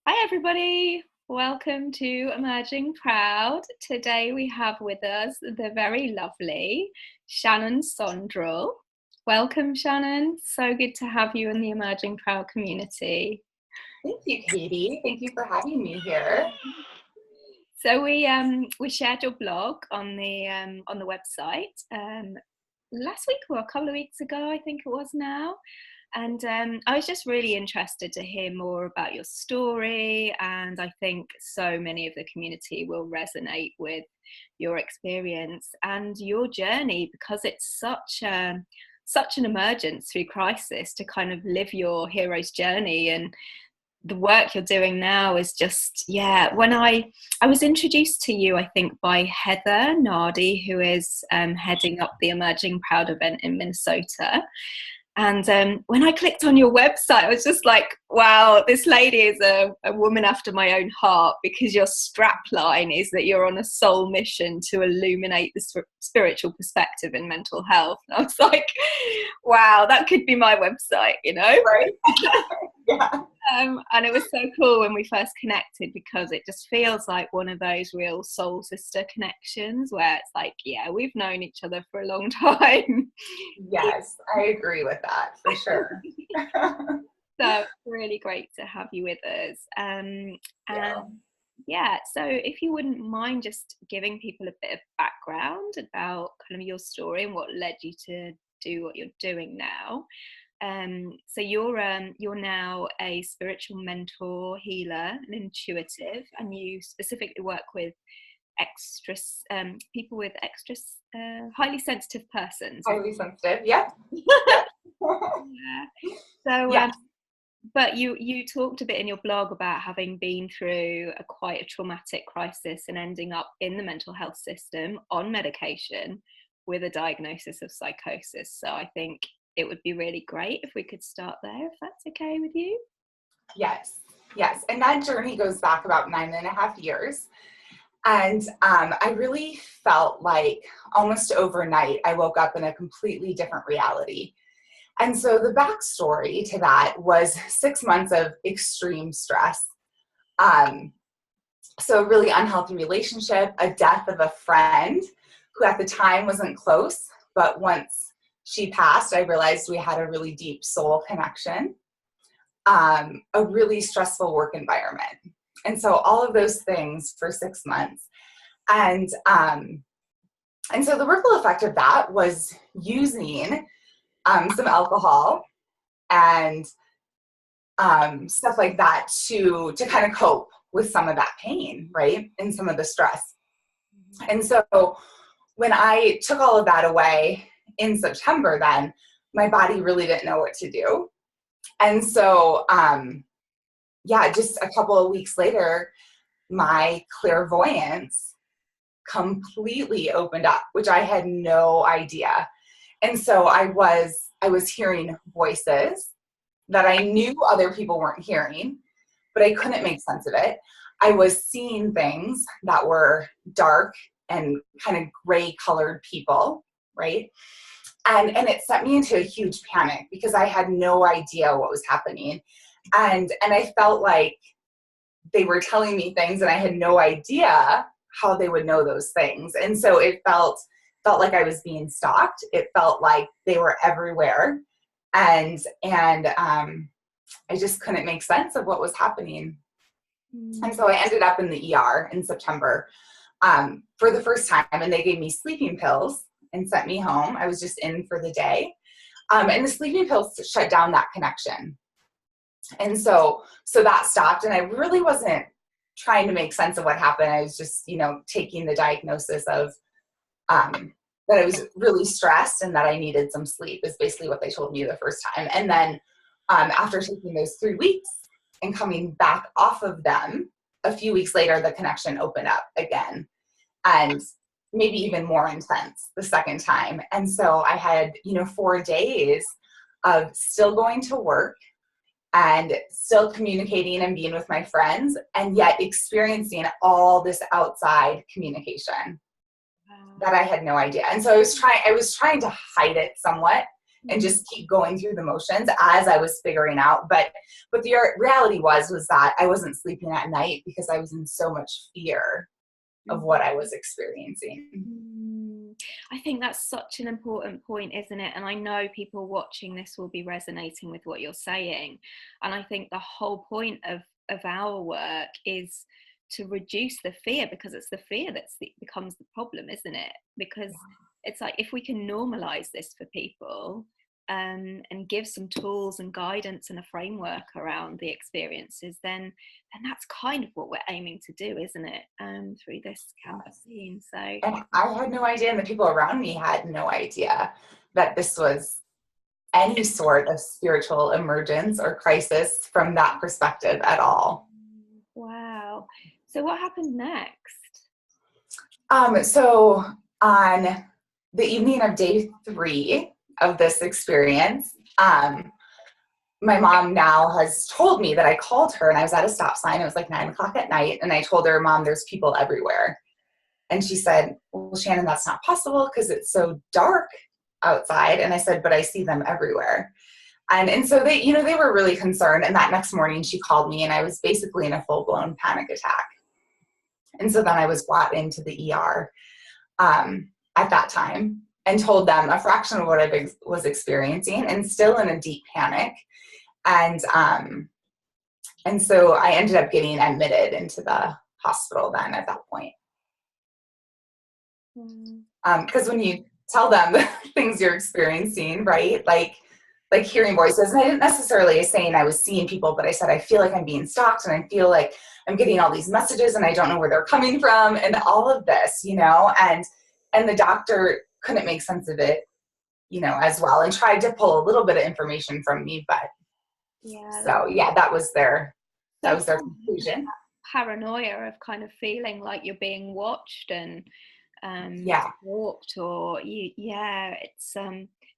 Hi, everybody. Welcome to Emerging Proud. Today we have with us the very lovely Shannon Sondrol. Welcome, Shannon. So good to have you in the Emerging Proud community. Thank you, Katie. Thank you for having me here. So we shared your blog on the website last week or a couple of weeks ago, I think it was now. And I was just really interested to hear more about your story, and I think so many of the community will resonate with your experience and your journey, because it's such an emergence through crisis to kind of live your hero's journey. And the work you're doing now is just, when I was introduced to you, I think, by Heather Nardi, who is heading up the Emerging Proud event in Minnesota. And when I clicked on your website, I was just like, wow, this lady is a woman after my own heart, because your strapline is that you're on a soul mission to illuminate the spiritual perspective in mental health. And I was like, wow, that could be my website, Right? Yeah. And it was so cool when we first connected, because it just feels like one of those real soul sister connections where it's like, yeah, we've known each other for a long time. Yes, I agree with that for sure. So really great to have you with us. So if you wouldn't mind just giving people a bit of background about kind of your story and what led you to do what you're doing now. So you're now a spiritual mentor, healer, and intuitive, and you specifically work with people with highly sensitive persons. Highly sensitive, yeah. Yeah. So, yes. But you talked a bit in your blog about having been through quite a traumatic crisis and ending up in the mental health system on medication with a diagnosis of psychosis. So I think it would be really great if we could start there, if that's okay with you. Yes. And that journey goes back about 9.5 years. And I really felt like almost overnight, I woke up in a completely different reality. And so the backstory to that was 6 months of extreme stress. So a really unhealthy relationship, a death of a friend who at the time wasn't close, but once she passed, I realized we had a really deep soul connection, a really stressful work environment. And so all of those things for 6 months. And so the ripple effect of that was using some alcohol and stuff like that to kind of cope with some of that pain, right? And some of the stress. And so when I took all of that away in September, then my body really didn't know what to do. And so, just a couple of weeks later, my clairvoyance completely opened up, which I had no idea. And so I was hearing voices that I knew other people weren't hearing, but I couldn't make sense of it. I was seeing things that were dark and kind of gray colored people, right? And it set me into a huge panic because I had no idea what was happening. And I felt like they were telling me things and I had no idea how they would know those things. And so it felt like I was being stalked. It felt like they were everywhere. And I just couldn't make sense of what was happening. And so I ended up in the ER in September for the first time, and they gave me sleeping pills and sent me home. I was just in for the day. And the sleeping pills shut down that connection. And so that stopped, and I really wasn't trying to make sense of what happened. I was just, taking the diagnosis of that I was really stressed and that I needed some sleep is basically what they told me the first time. And then after taking those 3 weeks and coming back off of them, a few weeks later, the connection opened up again, and maybe even more intense the second time. And so I had, 4 days of still going to work and still communicating and being with my friends, and yet experiencing all this outside communication that I had no idea. And so I was trying to hide it somewhat and just keep going through the motions as I was figuring out. But the reality was that I wasn't sleeping at night because I was in so much fear of what I was experiencing. I think that's such an important point, isn't it? And I know people watching this will be resonating with what you're saying. And I think the whole point of our work is to reduce the fear, because it's the fear that becomes the problem, isn't it? Because it's like, if we can normalize this for people, and give some tools and guidance and a framework around the experiences, then that's kind of what we're aiming to do, isn't it? Through this campaign. So, and I had no idea, and the people around me had no idea that this was any sort of spiritual emergence or crisis from that perspective at all. Wow. So what happened next? So on the evening of day 3 of this experience, my mom now has told me that I called her and I was at a stop sign. It was like 9 o'clock at night. And I told her, Mom, there's people everywhere. And she said, well, Shannon, that's not possible because it's so dark outside. And I said, but I see them everywhere. And so they, they were really concerned. And that next morning she called me and I was basically in a full-blown panic attack. And so then I was brought into the ER at that time and told them a fraction of what I was experiencing and still in a deep panic. And so I ended up getting admitted into the hospital then at that point. Because when you tell them the things you're experiencing, right? Like hearing voices, and I didn't necessarily saying I was seeing people, but I said, I feel like I'm being stalked and I feel like I'm getting all these messages and I don't know where they're coming from and all of this, and the doctor couldn't make sense of it, as well, and tried to pull a little bit of information from me, but that was their conclusion. Paranoia of kind of feeling like you're being watched and walked, or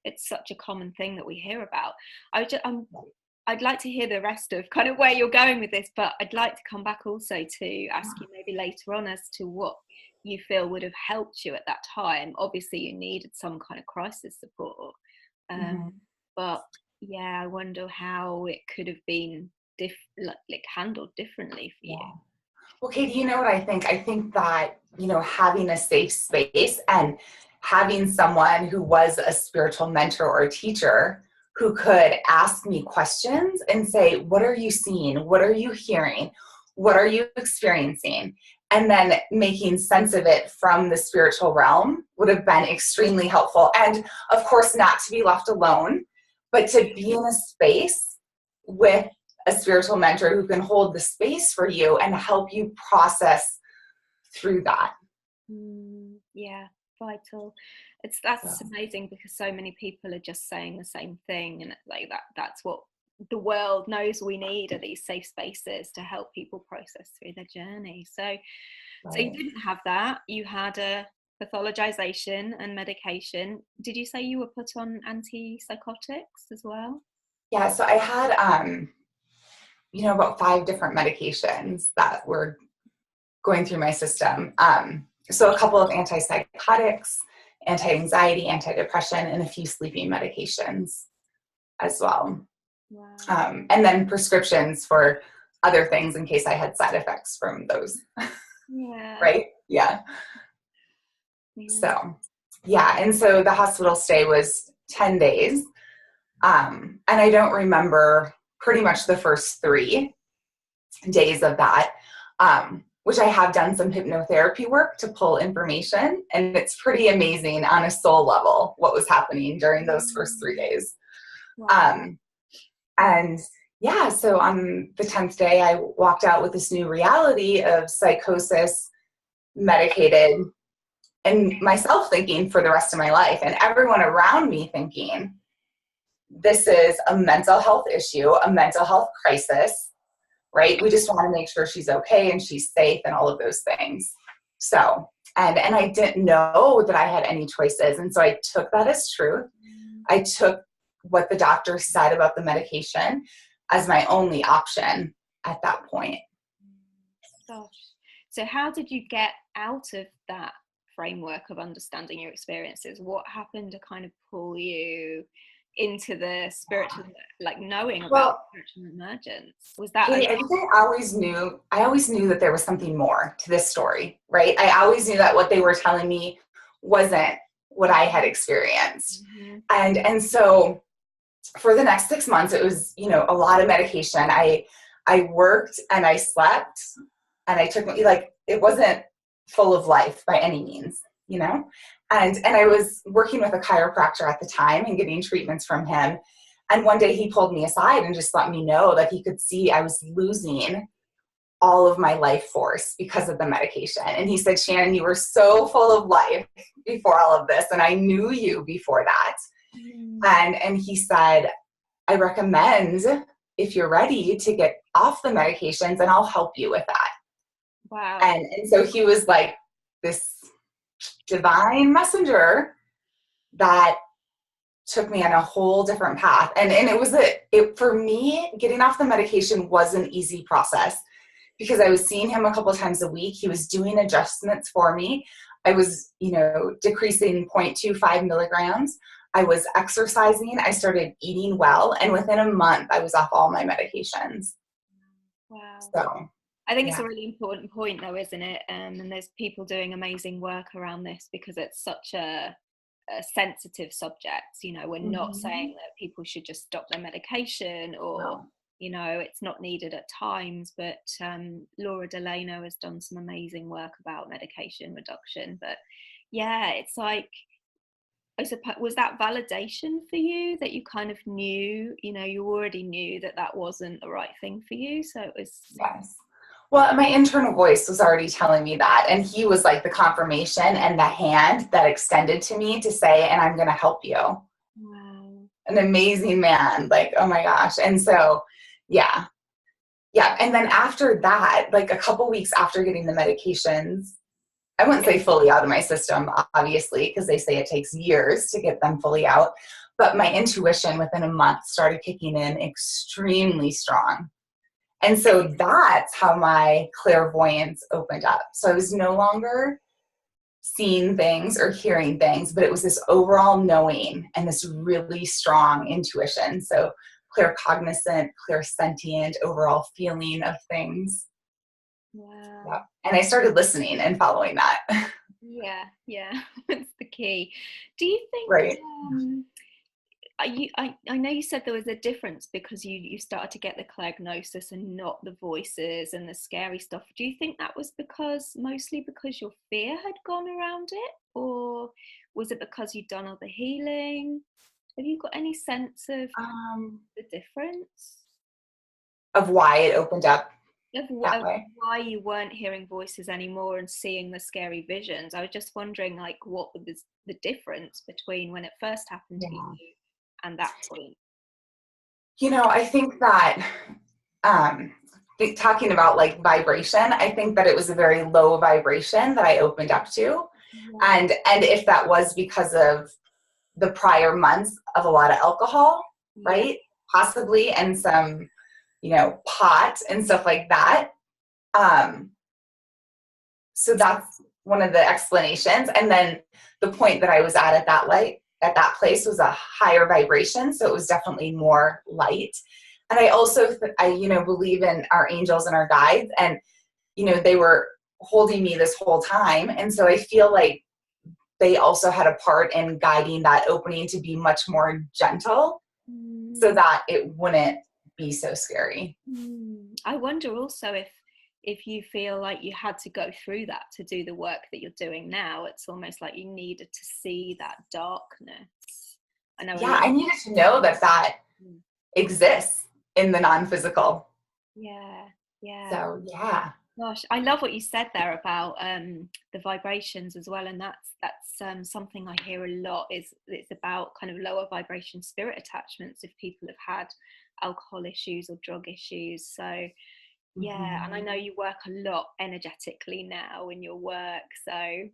it's such a common thing that we hear about. I'd like to hear the rest of kind of where you're going with this, but I'd like to come back also to ask you maybe later on as to what you feel would have helped you at that time. Obviously you needed some kind of crisis support, but I wonder how it could have been handled differently for you. Well, Katie, you know what I think? I think that, having a safe space and having someone who was a spiritual mentor or teacher who could ask me questions and say, what are you seeing? What are you hearing? What are you experiencing? And then making sense of it from the spiritual realm would have been extremely helpful. And of course, not to be left alone, but to be in a space with a spiritual mentor who can hold the space for you and help you process through that. Vital. That's amazing, because so many people are just saying the same thing, and like that's what the world knows we need, are these safe spaces to help people process through their journey. So you didn't have that. You had a pathologization and medication. Did you say you were put on antipsychotics as well? Yeah, so I had about 5 different medications that were going through my system. So a couple of antipsychotics, anti-anxiety, antidepressant, and a few sleeping medications as well. Wow. And then prescriptions for other things in case I had side effects from those. Yeah. Right? Yeah. So, and so the hospital stay was 10 days. And I don't remember pretty much the first 3 days of that, which I have done some hypnotherapy work to pull information, and it's pretty amazing on a soul level what was happening during those first 3 days. Wow. So on the 10th day, I walked out with this new reality of psychosis, medicated, and myself thinking for the rest of my life, and everyone around me thinking, this is a mental health issue, a mental health crisis, right? We just want to make sure she's okay and she's safe and all of those things. So, and I didn't know that I had any choices. And so I took that as truth. I took what the doctor said about the medication as my only option at that point. Gosh. So how did you get out of that framework of understanding your experiences? What happened to kind of pull you into the spiritual, like knowing about Well, spiritual emergence? Was that Katie, I think I always knew that there was something more to this story, right? I always knew that what they were telling me wasn't what I had experienced. mm-hmm. And so for the next 6 months, it was, a lot of medication. I worked and I slept and I took, like, it wasn't full of life by any means, and I was working with a chiropractor at the time and getting treatments from him. And one day he pulled me aside and just let me know that he could see I was losing all of my life force because of the medication. And he said, Shannon, you were so full of life before all of this, and I knew you before that. And he said, I recommend, if you're ready, to get off the medications, and I'll help you with that. Wow. And so he was like this divine messenger that took me on a whole different path. And it was for me, getting off the medication was an easy process because I was seeing him a couple of times a week. He was doing adjustments for me. I was, decreasing 0.25 milligrams. I was exercising. I started eating well. And within a month, I was off all my medications. Wow. So I think it's a really important point though, isn't it? And there's people doing amazing work around this because it's such a sensitive subject. We're not saying that people should just stop their medication or, it's not needed at times, but Laura Delano has done some amazing work about medication reduction. But yeah, it's like, I suppose, was that validation for you that you kind of knew, you already knew that wasn't the right thing for you? So it was. Yes. Well, my internal voice was already telling me that. And he was like the confirmation and the hand that extended to me to say, and I'm going to help you. Wow. An amazing man. Like, oh my gosh. And so, yeah. And then after that, like a couple weeks after getting the medications, I wouldn't say fully out of my system, obviously, because they say it takes years to get them fully out. But my intuition within a month started kicking in extremely strong. And so that's how my clairvoyance opened up. So I was no longer seeing things or hearing things, but it was this overall knowing and this really strong intuition. So claircognizant, clairsentient, overall feeling of things. Wow. Yeah. And I started listening and following that. Yeah. That's the key. Do you think, Right. I know you said there was a difference because you started to get the clairgnosis and not the voices and the scary stuff. Do you think that was mostly because your fear had gone around it, or was it because you'd done all the healing? Have you got any sense of the difference? Of why it opened up Of that way? why you weren't hearing voices anymore and seeing the scary visions? I was just wondering, like, what was the difference between when it first happened to you and that point? I think that talking about like vibration, I think that it was a very low vibration that I opened up to. And if that was because of the prior months of a lot of alcohol, right? Possibly, and some, pot and stuff like that. So that's one of the explanations. And then the point that I was at that place was a higher vibration. So it was definitely more light. And I also, believe in our angels and our guides, and, they were holding me this whole time. And so I feel like they also had a part in guiding that opening to be much more gentle so that it wouldn't be so scary. I wonder also if you feel like you had to go through that to do the work that you're doing now. It's almost like you needed to see that darkness. I needed to know that exists in the non-physical. Yeah. So yeah. Gosh, I love what you said there about the vibrations as well, and that's something I hear a lot. It's about kind of lower vibration spirit attachments if people have had alcohol issues or drug issues. So yeah, and I know you work a lot energetically now in your work. So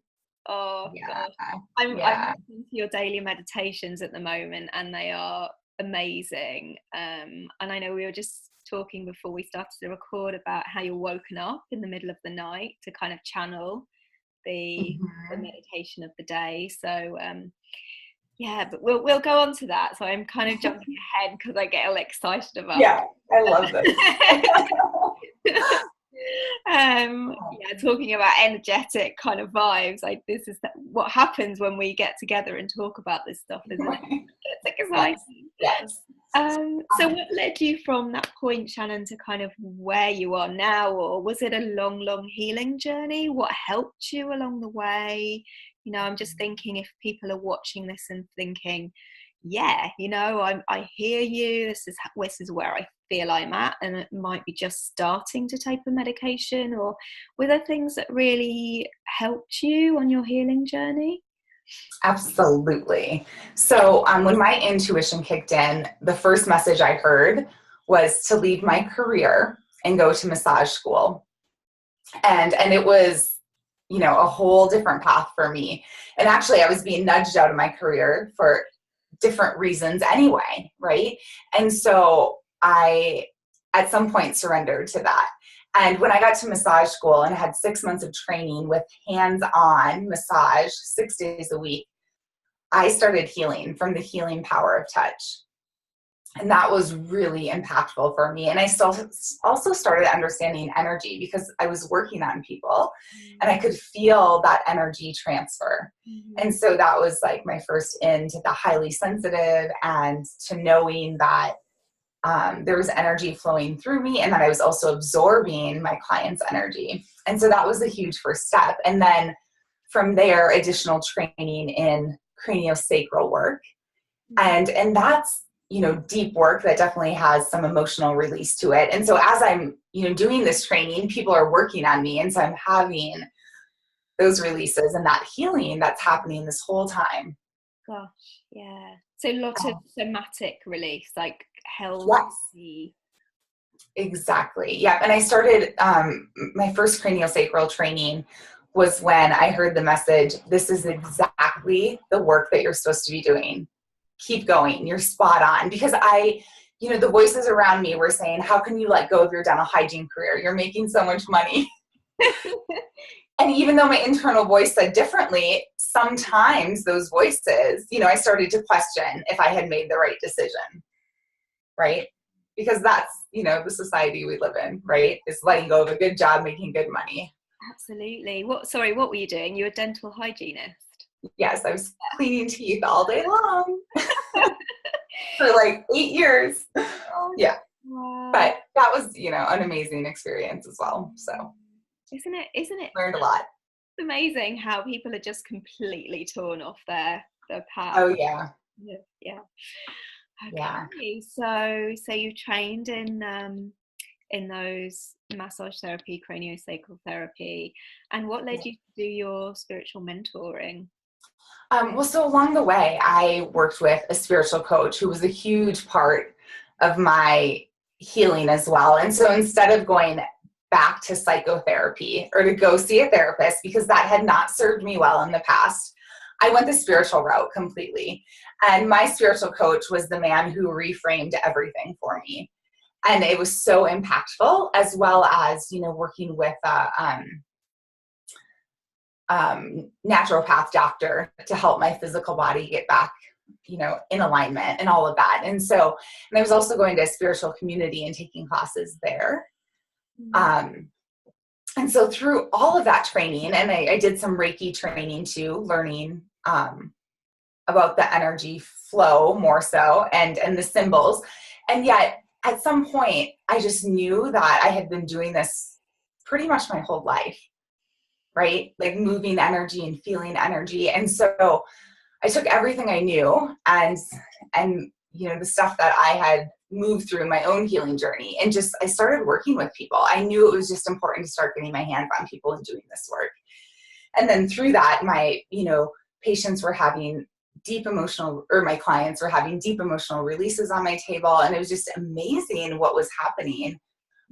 gosh, I'm listening to your daily meditations at the moment, and they are amazing. And I know we were just talking before we started to record about how you're woken up in the middle of the night to kind of channel the meditation of the day. So Yeah, but we'll go on to that. So I'm kind of jumping ahead because I get all excited about Yeah, I love this. yeah, talking about energetic kind of vibes. Like this is what happens when we get together and talk about this stuff, isn't it? It's exciting. Yes. So what led you from that point, Shannon, to kind of where you are now, or was it a long, long healing journey? What helped you along the way? You know, I'm just thinking if people are watching this and thinking, yeah, you know, I hear you. This is where I feel I'm at, and it might be just starting to take the medication, or were there things that really helped you on your healing journey? Absolutely. So when my intuition kicked in, the first message I heard was to leave my career and go to massage school. And it was, a whole different path for me. And actually, I was being nudged out of my career for different reasons anyway, right? And so I, at some point, surrendered to that. And when I got to massage school and had 6 months of training with hands-on massage 6 days a week, I started healing from the healing power of touch. And that was really impactful for me. And I still also started understanding energy because I was working on people and I could feel that energy transfer. And so that was like my first into the highly sensitive and to knowing that there was energy flowing through me and that I was also absorbing my clients' energy. And so that was a huge first step. And then from there, additional training in craniosacral work. And that's, deep work that definitely has some emotional release to it. And so as I'm, doing this training, people are working on me. And so I'm having those releases and that healing that's happening this whole time. Gosh, yeah. So lots of somatic release, like Yes, healthy. exactly. Yeah. And I started, my first craniosacral training was when I heard the message, this is exactly the work that you're supposed to be doing. Keep going. You're spot on. Because the voices around me were saying, how can you let go of your dental hygiene career? You're making so much money. And even though my internal voice said differently, sometimes those voices, I started to question if I had made the right decision, right? Because that's, the society we live in, right? Is letting go of a good job, making good money. Absolutely. What were you doing? You were a dental hygienist? Yes, I was cleaning teeth all day long for like 8 years. Yeah. Wow. But that was, an amazing experience as well. So Isn't it learned a lot. amazing how people are just completely torn off their path? Oh yeah. Yeah. Okay. Yeah. So you trained in those massage therapy, craniosacral therapy, and what led you to do your spiritual mentoring? Well, so along the way, I worked with a spiritual coach who was a huge part of my healing as well. And so instead of going back to psychotherapy or to go see a therapist, because that had not served me well in the past, I went the spiritual route completely. And my spiritual coach was the man who reframed everything for me. And it was so impactful, as well as, working with naturopath doctor to help my physical body get back, in alignment and all of that. And I was also going to a spiritual community and taking classes there. And so through all of that training, and I did some Reiki training too, learning about the energy flow more so and the symbols. And yet at some point, I just knew that I had been doing this pretty much my whole life. Right? Like moving energy and feeling energy. And so I took everything I knew and the stuff that I had moved through in my own healing journey, and I started working with people. I knew it was just important to start getting my hands on people and doing this work. And then through that, my, patients were having my clients were having deep emotional releases on my table. And it was just amazing what was happening.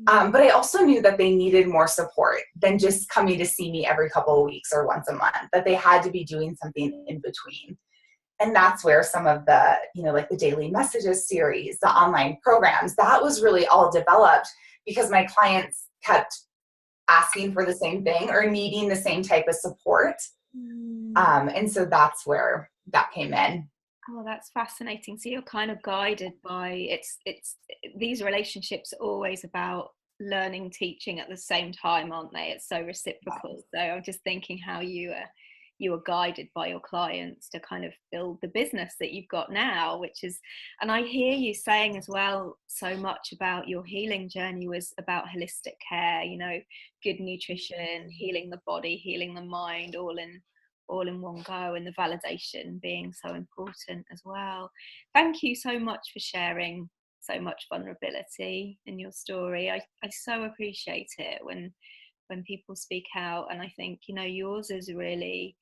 But I also knew that they needed more support than just coming to see me every couple of weeks or once a month, that they had to be doing something in between. And that's where some of the, like the daily messages series, the online programs, that was really all developed because my clients kept asking for the same thing or needing the same type of support. And so that's where that came in. Oh, that's fascinating. So you're kind of guided by it's these relationships are always about learning, teaching at the same time, aren't they? It's so reciprocal. So I'm just thinking how you are guided by your clients to kind of build the business that you've got now, which is, and I hear you saying as well, so much about your healing journey was about holistic care, you know, good nutrition, healing the body, healing the mind, all in one go, and the validation being so important as well. Thank you so much for sharing so much vulnerability in your story. I so appreciate it when people speak out, and I think, you know, yours is really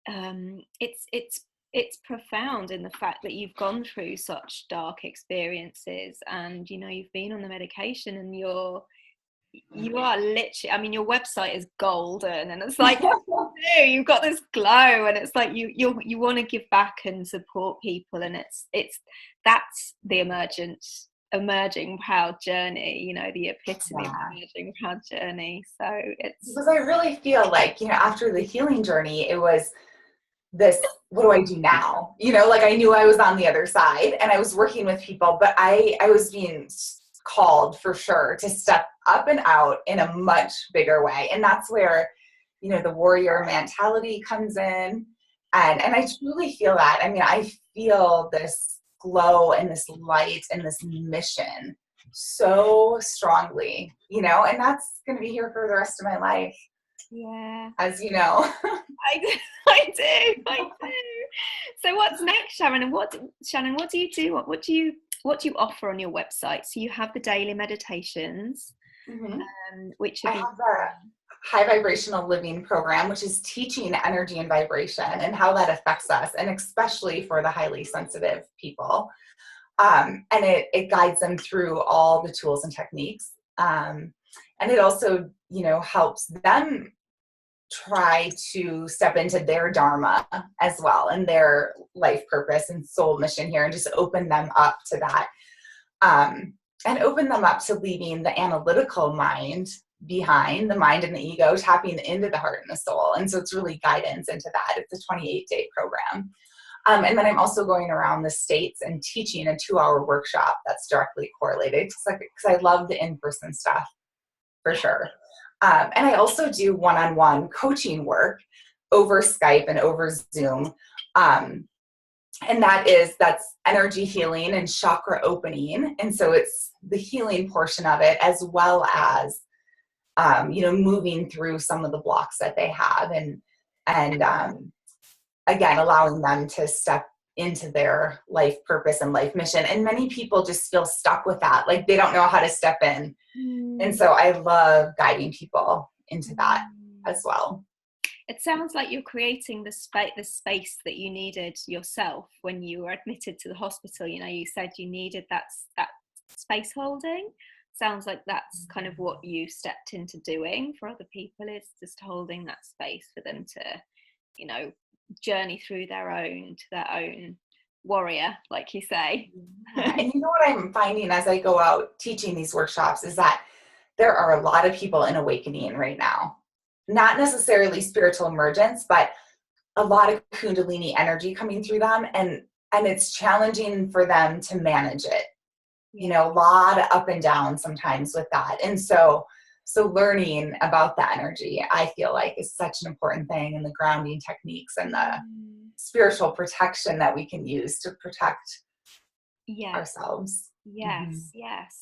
it's profound in the fact that you've gone through such dark experiences, and you know, you've been on the medication, and you are literally, I mean, your website is golden, and it's like you've got this glow, and it's like you want to give back and support people, and it's that's the emerging proud journey, you know, the epitome of emerging proud journey. So it's because I really feel like, you know, after the healing journey, it was this, what do I do now? You know, like I knew I was on the other side and I was working with people, but I was being called for sure to step up and out in a much bigger way. And that's where, you know, the warrior mentality comes in. And I truly feel that. I mean, I feel this glow and this light and this mission so strongly, you know, and that's going to be here for the rest of my life. Yeah, as you know. I do. So what's next, Sharon? And what do you do? What do you offer on your website? So you have the daily meditations, Mm-hmm. which I have the high vibrational living program, which is teaching energy and vibration and how that affects us, and especially for the highly sensitive people. And it guides them through all the tools and techniques. And it also, you know, helps them try to step into their dharma as well, and their life purpose and soul mission here, and just open them up to that, and open them up to leaving the analytical mind behind, the mind and the ego, tapping into the heart and the soul. And so it's really guidance into that. It's a 28-day program. And then I'm also going around the States and teaching a 2-hour workshop that's directly correlated, because I love the in-person stuff for sure. And I also do one-on-one coaching work over Skype and over Zoom. And that's energy healing and chakra opening. And so it's the healing portion of it, as well as, you know, moving through some of the blocks that they have, and again, allowing them to step into their life purpose and life mission. And many people just feel stuck with that. Like they don't know how to step in. And so I love guiding people into that as well. It sounds like you're creating the space that you needed yourself when you were admitted to the hospital. You know, you said you needed that space holding. Sounds like that's kind of what you stepped into doing for other people, is just holding that space for them to, you know, journey through their own warrior, like you say. And you know what I'm finding as I go out teaching these workshops is that there are a lot of people in awakening right now. Not necessarily spiritual emergence, but a lot of Kundalini energy coming through them, and it's challenging for them to manage it. You know, a lot of up and down sometimes with that. And so learning about the energy, I feel like, is such an important thing, and the grounding techniques and the spiritual protection that we can use to protect ourselves. Yes.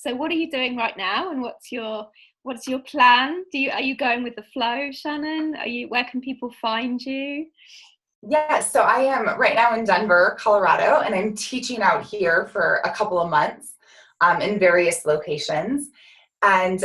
So what are you doing right now, and what's your plan? Are you going with the flow, Shannon? Where can people find you? Yeah, so I am right now in Denver, Colorado, and I'm teaching out here for a couple of months in various locations. And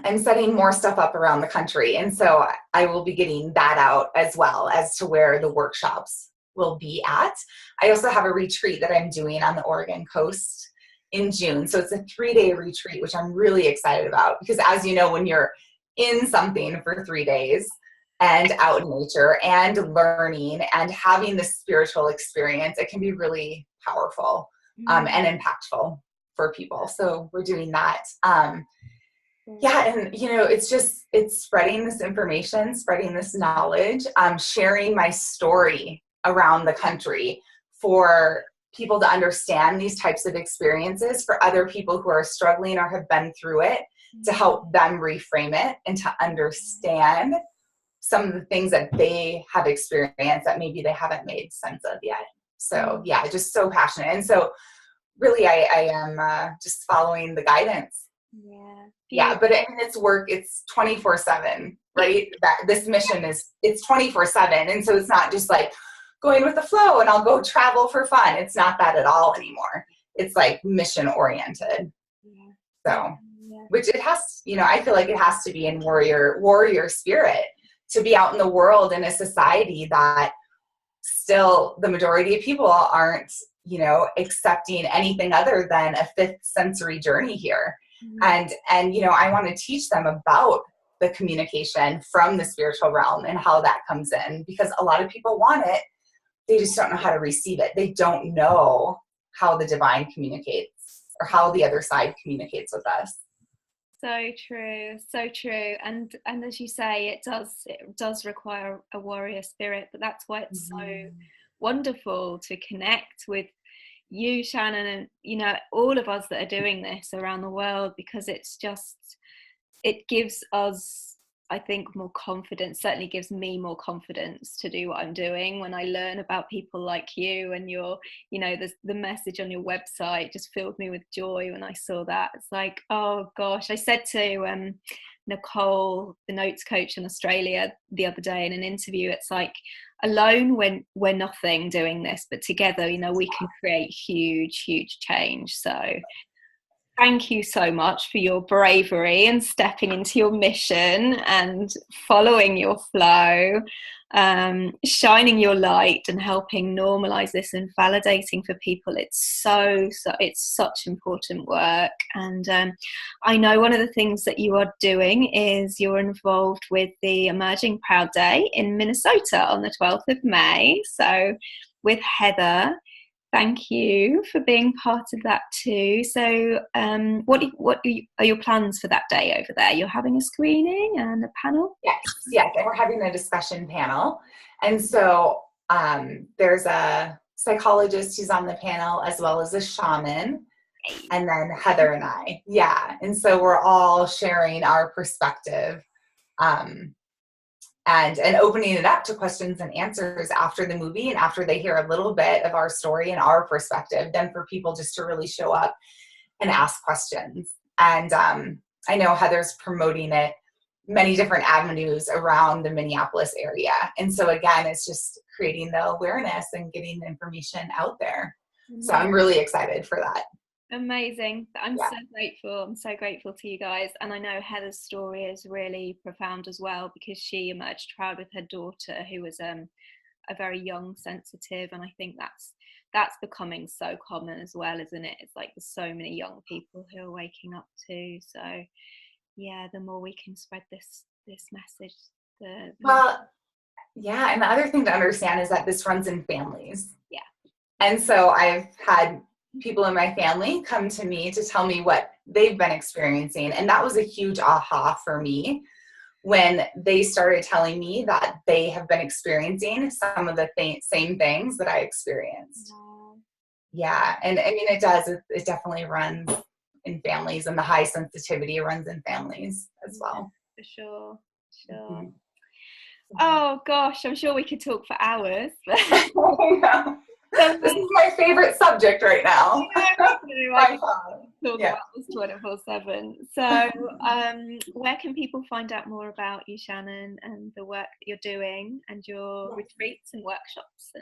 I'm setting more stuff up around the country. And so I will be getting that out as well as to where the workshops will be at. I also have a retreat that I'm doing on the Oregon coast in June. So it's a 3-day retreat, which I'm really excited about, because as you know, when you're in something for 3 days and out in nature and learning and having this spiritual experience, it can be really powerful and impactful for people. So we're doing that. Yeah, and you know, it's spreading this information, spreading this knowledge, sharing my story around the country for people to understand these types of experiences, for other people who are struggling or have been through it, to help them reframe it and to understand some of the things that they have experienced that maybe they haven't made sense of yet. So yeah, just so passionate. And so really I am just following the guidance. Yeah, but I mean, it's work, it's 24/7, right? That this mission it's 24/7. And so it's not just like going with the flow and I'll go travel for fun. It's not that at all anymore. It's like mission oriented. So, which it has, I feel like it has to be in warrior spirit to be out in the world in a society that still the majority of people aren't, accepting anything other than a fifth sensory journey here. And I want to teach them about the communication from the spiritual realm and how that comes in, because a lot of people want it. They just don't know how to receive it. They don't know how the divine communicates or how the other side communicates with us. So true, so true. And as you say, it does require a warrior spirit, but that's why it's so wonderful to connect with you, Shannon, and all of us that are doing this around the world, because it gives us, I think, more confidence. Certainly gives me more confidence to do what I'm doing when I learn about people like you, and the message on your website just filled me with joy when I saw that. It's like, oh gosh, I said to Nicole, the notes coach in Australia, the other day in an interview, it's like, alone we're nothing doing this, but together, we can create huge change. So thank you so much for your bravery and stepping into your mission and following your flow, shining your light and helping normalize this and validating for people. It's such important work. And I know one of the things that you are doing is you're involved with the Emerging Proud Day in Minnesota on the 12th of May. So with Heather, thank you for being part of that too. So what are your plans for that day over there? You're having a screening and a panel? Yes, and we're having a discussion panel. And so there's a psychologist who's on the panel, as well as a shaman, and then Heather and I. Yeah, and so we're all sharing our perspective and opening it up to questions and answers after the movie, and after they hear a little bit of our story and our perspective, then for people just to really show up and ask questions. And I know Heather's promoting it many different avenues around the Minneapolis area. And so again, it's just creating the awareness and getting the information out there. So I'm really excited for that. Amazing. I'm so grateful. I'm so grateful to you guys. And I know Heather's story is really profound as well, because she emerged proud with her daughter, who was a very young sensitive. And I think that's becoming so common as well, isn't it? It's like there's so many young people who are waking up too. So yeah, the more we can spread this message, well, yeah. And the other thing to understand is that this runs in families. Yeah. And so I've had people in my family come to me to tell me what they've been experiencing. And that was a huge aha for me when they started telling me that they have been experiencing some of the same things that I experienced. Yeah. And I mean, it does. It definitely runs in families, and the high sensitivity runs in families as well. For sure. Mm-hmm. Oh gosh, I'm sure we could talk for hours. This is my favorite subject right now. I talk about this 24/7. So where can people find out more about you, Shannon, and the work that you're doing and your retreats and workshops?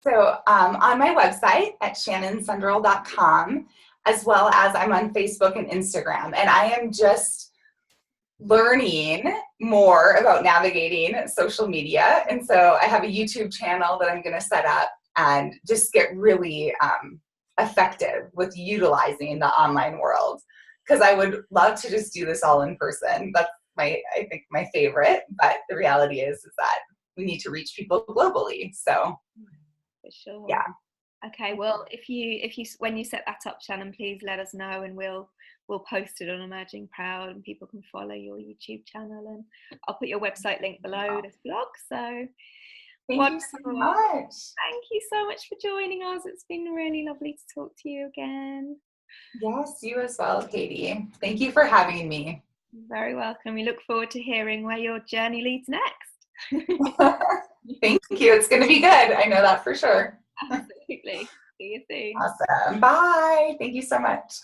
So on my website at shannonsondrol.com, as well as I'm on Facebook and Instagram, and I am just learning more about navigating social media. And so I have a YouTube channel that I'm going to set up and just get really effective with utilizing the online world, because I would love to just do this all in person. That's I think my favorite, but the reality is that we need to reach people globally. So for sure. Yeah. Okay, well, if you when you set that up, Shannon, please let us know, and we'll post it on Emerging Proud, and people can follow your YouTube channel, and I'll put your website link below this blog. So Thank you so Wonderful. much. Thank you so much for joining us. It's been really lovely to talk to you again. Yes, you as well, Katie. Thank you for having me. You're very welcome. We look forward to hearing where your journey leads next. Thank you. It's going to be good. I know that for sure. Absolutely. See you soon. Awesome. Bye. Thank you so much.